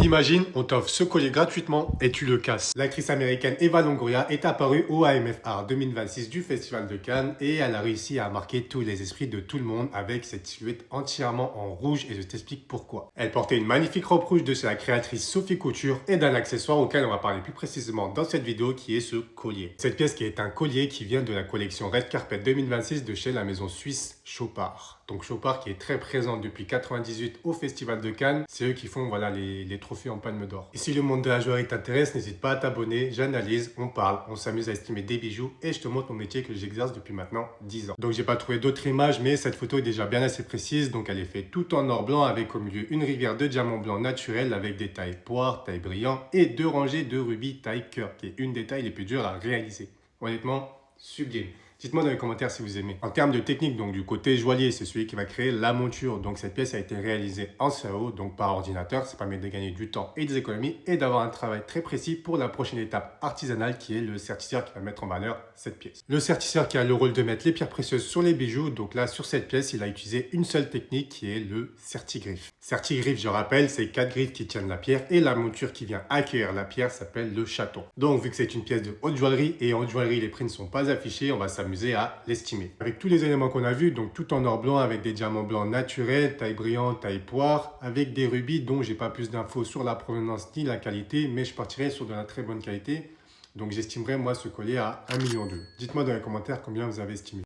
Imagine, on t'offre ce collier gratuitement et tu le casses. L'actrice américaine Eva Longoria est apparue au AMF Art 2026 du Festival de Cannes et elle a réussi à marquer tous les esprits de tout le monde avec cette silhouette entièrement en rouge et je t'explique pourquoi. Elle portait une magnifique robe rouge de chez la créatrice Sophie Couture et d'un accessoire auquel on va parler plus précisément dans cette vidéo qui est ce collier. Cette pièce qui est un collier qui vient de la collection Red Carpet 2026 de chez la maison suisse Chopard. Donc Chopard qui est très présent depuis 98 au Festival de Cannes, c'est eux qui font voilà, les trophées en palme d'or. Et si le monde de la joaillerie t'intéresse, n'hésite pas à t'abonner, j'analyse, on parle, on s'amuse à estimer des bijoux et je te montre mon métier que j'exerce depuis maintenant 10 ans. Donc j'ai pas trouvé d'autres images, mais cette photo est déjà bien assez précise, donc elle est faite tout en or blanc avec au milieu une rivière de diamants blancs naturels avec des tailles poires, tailles brillantes et deux rangées de rubis taille cœur, qui est une des tailles les plus dures à réaliser. Honnêtement, sublime. Dites-moi dans les commentaires si vous aimez. En termes de technique, donc du côté joaillier, c'est celui qui va créer la monture. Donc cette pièce a été réalisée en CAO, donc par ordinateur. Ça permet de gagner du temps et des économies et d'avoir un travail très précis pour la prochaine étape artisanale qui est le sertisseur qui va mettre en valeur cette pièce. Le sertisseur qui a le rôle de mettre les pierres précieuses sur les bijoux. Donc là, sur cette pièce, il a utilisé une seule technique qui est le sertigriffe. Sertigriffe, je rappelle, c'est 4 griffes qui tiennent la pierre et la monture qui vient accueillir la pierre s'appelle le chaton. Donc vu que c'est une pièce de haute joaillerie et en haute joaillerie, les prix ne sont pas affichés, on va s'amuser à l'estimer. Avec tous les éléments qu'on a vus, donc tout en or blanc avec des diamants blancs naturels, taille brillante, taille poire, avec des rubis dont j'ai pas plus d'infos sur la provenance ni la qualité, mais je partirai sur de la très bonne qualité. Donc j'estimerai moi ce collier à 1,2 million. Dites-moi dans les commentaires combien vous avez estimé.